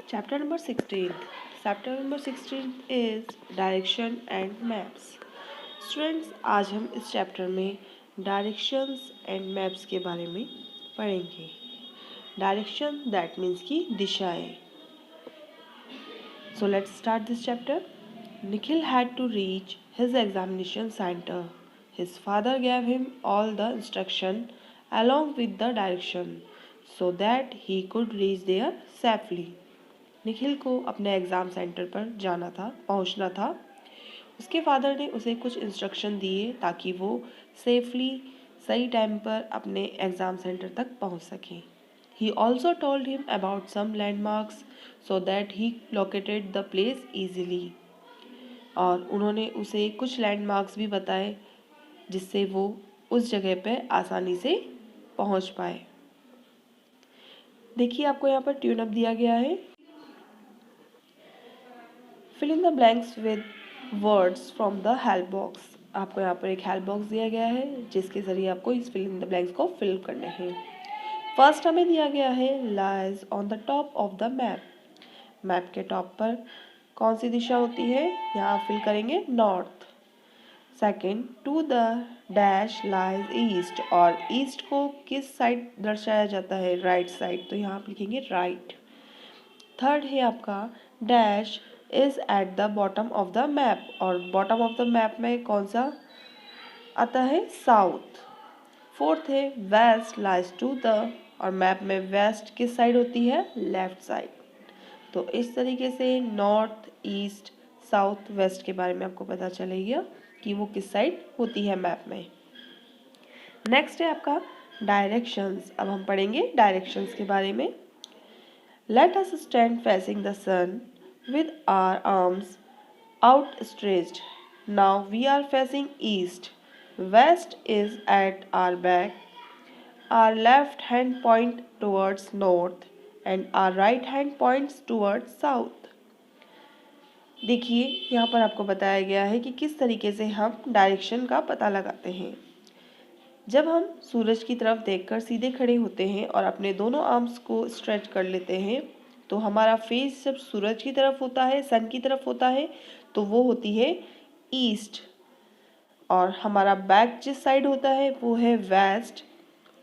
Chapter number 16. Chapter number 16 is Direction and Maps. Students, आज हम इस चैप्टर में डायरेक्शंस एंड मैप्स के बारे में पढ़ेंगे. डायरेक्शन दैट मीन्स की दिशाएं. So let's start this chapter. Nikhil had to reach his examination center. His father gave him all the instruction along with the direction so that he could reach there safely. Nikhil को अपने exam centre पर जाना था, पहुंचना था. उसके father ने उसे कुछ इंस्ट्रक्शन दिए ताकि वो सेफली सही टाइम पर अपने एग्ज़ाम सेंटर तक पहुंच सके. He also told him about some landmarks so that he located the place easily. और उन्होंने उसे कुछ लैंडमार्क्स भी बताए जिससे वो उस जगह पर आसानी से पहुंच पाए. देखिए, आपको यहाँ पर ट्यून अप दिया गया है. Fill in the blanks with words from the help box. आपको यहाँ पर एक हेल्प बॉक्स दिया गया है जिसके ज़रिए आपको इस फिल इन द ब्लैंक्स को फिल करने हैं. फर्स्ट हमें दिया गया है lies on the top of the map. Map के टॉप पर कौन सी दिशा होती है, यहाँ फिल करेंगे north. Second, to the dash lies east. और ईस्ट को किस साइड दर्शाया जाता है, राइट साइड, तो यहाँ आप लिखेंगे राइट. थर्ड है आपका dash is at the bottom of the map. और बॉटम ऑफ द मैप में कौन सा आता है, साउथ. फोर्थ है वेस्ट लाइज टू द. और मैप में वेस्ट किस साइड होती है, लेफ्ट साइड. तो इस तरीके से नॉर्थ, ईस्ट, साउथ, वेस्ट के बारे में आपको पता चलेगा कि वो किस साइड होती है मैप में. नेक्स्ट है आपका डायरेक्शंस. अब हम पढ़ेंगे डायरेक्शंस के बारे में. Let us stand facing the sun with our arms outstretched. Now we are facing east. West is at our back. Our left hand point towards north and our right hand points towards south. देखिए, यहाँ पर आपको बताया गया है कि किस तरीके से हम डायरेक्शन का पता लगाते हैं. जब हम सूरज की तरफ देखकर सीधे खड़े होते हैं और अपने दोनों आर्म्स को स्ट्रेच कर लेते हैं तो हमारा फेस जब सूरज की तरफ होता है, सन की तरफ होता है, तो वो होती है ईस्ट. और हमारा बैक जिस साइड होता है वो है वेस्ट.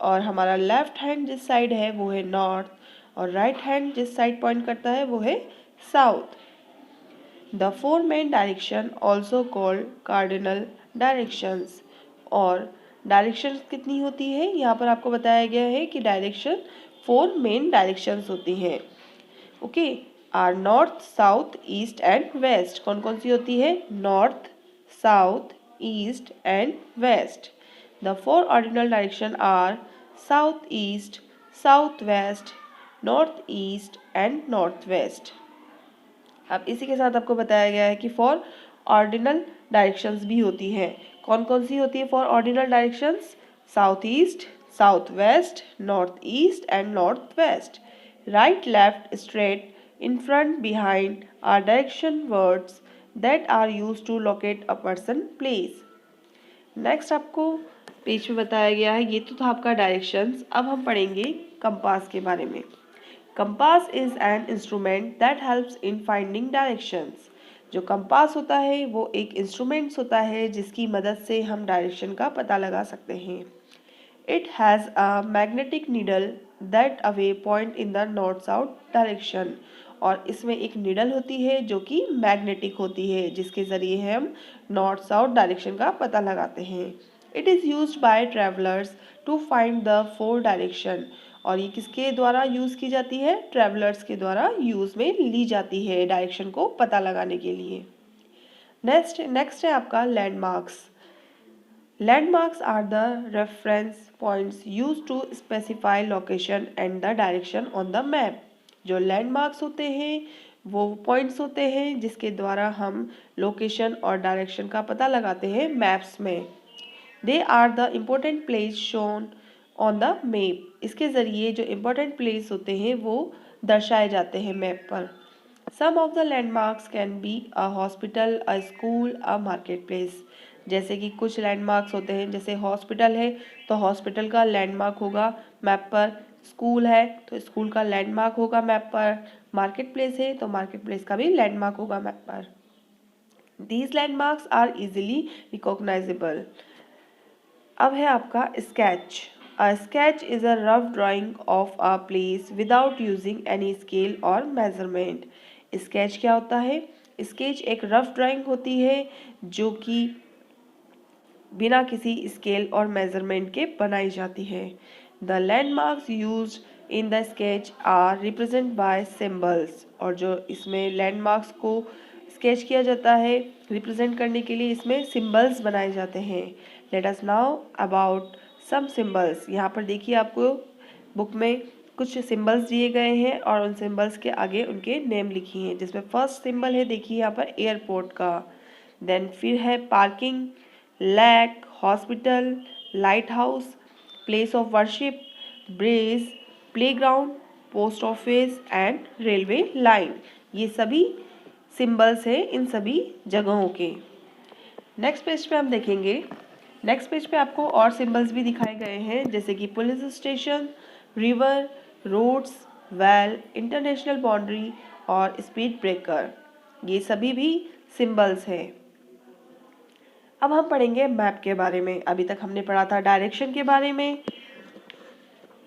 और हमारा लेफ्ट हैंड जिस साइड है वो है नॉर्थ. और राइट हैंड जिस साइड पॉइंट करता है वो है south. The four main direction also called cardinal directions. और डायरेक्शन कितनी होती है, यहाँ पर आपको बताया गया है कि डायरेक्शन 4 मेन डायरेक्शंस होती हैं. Okay, are north, south, east and west. कौन कौन सी होती है, north, south, east and west. The 4 ordinal direction are south east, south west, north east and north west. अब इसी के साथ आपको बताया गया है कि 4 ऑर्डिनल डायरेक्शंस भी होती हैं. कौन कौन सी होती है 4 ordinal directions, south east, south west, north east and north waste. Right, left, straight, in front, behind are direction words that are used to locate a person, place. Next आपको page में बताया गया है, ये तो था आपका डायरेक्शंस. अब हम पढ़ेंगे कंपास के बारे में. Compass is an instrument that helps in finding directions. जो कंपास होता है वो एक इंस्ट्रूमेंट्स होता है जिसकी मदद से हम डायरेक्शन का पता लगा सकते हैं. It has a magnetic needle that away point in the north south direction. और इसमें एक निडल होती है जो कि मैग्नेटिक होती है जिसके ज़रिए हम नॉर्थ साउथ डायरेक्शन का पता लगाते हैं. It is used by travellers to find the 4 direction. और ये किसके द्वारा यूज़ की जाती है, ट्रैवलर्स के द्वारा यूज़ में ली जाती है डायरेक्शन को पता लगाने के लिए. नेक्स्ट है आपका landmarks. Landmarks are the reference points used to specify location and the direction on the map. जो landmarks होते हैं वो points होते हैं जिसके द्वारा हम location और direction का पता लगाते हैं maps में. They are the important place shown on the map. इसके ज़रिए जो important place होते हैं वो दर्शाए जाते हैं map पर. Some of the landmarks can be a hospital, a school, a marketplace. जैसे कि कुछ लैंडमार्क्स होते हैं, जैसे हॉस्पिटल है तो हॉस्पिटल का लैंडमार्क होगा मैप पर. स्कूल है तो स्कूल का लैंडमार्क होगा मैप पर. मार्केट प्लेस है तो मार्केट प्लेस का भी लैंडमार्क होगा मैप पर। These landmarks are easily recognisable. अब है आपका sketch. A sketch is a rough drawing of a place without using any scale और मेजरमेंट। स्केच क्या होता है? स्केच एक रफ ड्राइंग होती है जो कि बिना किसी स्केल और मेजरमेंट के बनाई जाती है। The landmarks used in the sketch are represent by symbols. और जो इसमें लैंडमार्क्स को स्केच किया जाता है रिप्रेजेंट करने के लिए इसमें सिंबल्स बनाए जाते हैं। Let us now about some symbols. यहाँ पर देखिए आपको बुक में कुछ सिंबल्स दिए गए हैं और उन सिंबल्स के आगे उनके नेम लिखी हैं, जिसमें फर्स्ट सिंबल है देखिए यहाँ पर एयरपोर्ट का। देन फिर है parking, lake, hospital, lighthouse, place of worship, bridge, playground, post office and railway line. ये सभी सिंबल्स हैं इन सभी जगहों के। नेक्स्ट पेज पे हम देखेंगे। नेक्स्ट पेज पे आपको और सिंबल्स भी दिखाए गए हैं, जैसे कि police station, river, roads, well, international boundary और स्पीड ब्रेकर। ये सभी भी सिंबल्स हैं। अब हम पढ़ेंगे मैप के बारे में। अभी तक हमने पढ़ा था डायरेक्शन के बारे में,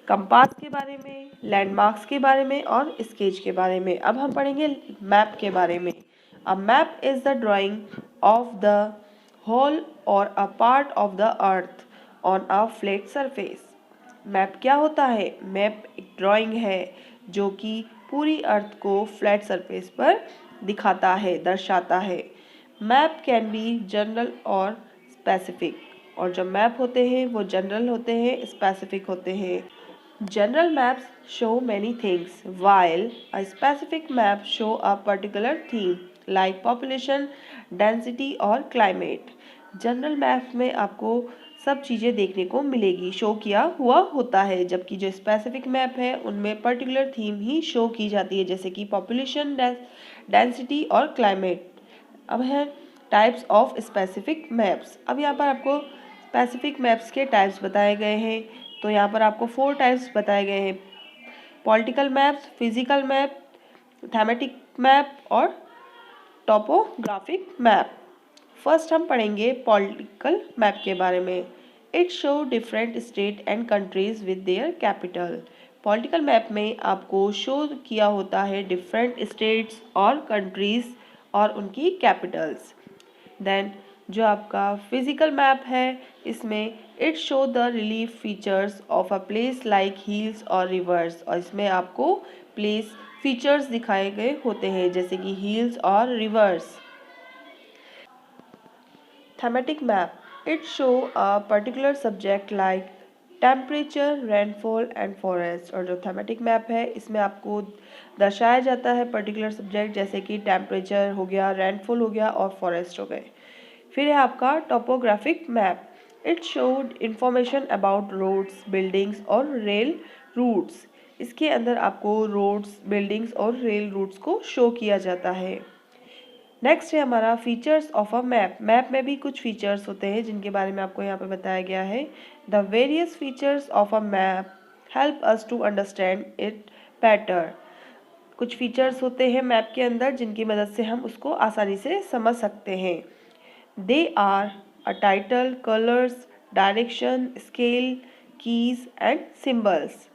कंपास के बारे में, लैंडमार्क्स के बारे में और स्केच के बारे में। अब हम पढ़ेंगे मैप के बारे में। A map is the drawing of the whole और a part of the earth on a flat surface. Map क्या होता है? मैप एक ड्राइंग है जो कि पूरी अर्थ को फ्लैट सरफेस पर दिखाता है, दर्शाता है। मैप कैन बी जनरल और स्पेसिफिक। और जो मैप होते हैं वो जनरल होते हैं, स्पेसिफिक होते हैं। General maps show many things, while a specific map show a particular theme like population, density और climate. General maps में आपको सब चीज़ें देखने को मिलेगी, शो किया हुआ होता है, जबकि जो स्पेसिफिक मैप है उनमें पर्टिकुलर थीम ही शो की जाती है, जैसे कि पॉपुलेशन, डेंसिटी और क्लाइमेट। अब है टाइप्स ऑफ स्पेसिफिक मैप्स। अब यहाँ पर आपको स्पेसिफिक मैप्स के टाइप्स बताए गए हैं। तो यहाँ पर आपको 4 टाइप्स बताए गए हैं: political maps, physical map, thematic map और टोपोग्राफिक मैप। फर्स्ट हम पढ़ेंगे पॉलिटिकल मैप के बारे में। It show different state and countries with their capital. Political map में आपको शो किया होता है डिफरेंट स्टेट्स और कंट्रीज और उनकी कैपिटल्स। देन जो आपका फिजिकल मैप है इसमें it show the relief features of a place like hills और रिवर्स। और इसमें आपको प्लेस फीचर्स दिखाए गए होते हैं, जैसे कि हिल्स और reverse. Thematic map it show a particular subject like temperature, rainfall and forest. और जो थीमेटिक मैप है इसमें आपको दर्शाया जाता है पर्टिकुलर सब्जेक्ट, जैसे कि टेम्परेचर हो गया, रेनफॉल हो गया और फॉरेस्ट हो गए। फिर है आपका topographic map. It showed information about roads, buildings और रेल रूट्स। इसके अंदर आपको रोड्स, बिल्डिंग्स और रेल रूट्स को शो किया जाता है। नेक्स्ट है हमारा features of a map. Map में भी कुछ फीचर्स होते हैं जिनके बारे में आपको यहाँ पे बताया गया है। The various features of a map help us to understand it better. कुछ फीचर्स होते हैं मैप के अंदर जिनकी मदद से हम उसको आसानी से समझ सकते हैं। They are a title, colours, direction, scale, keys and symbols.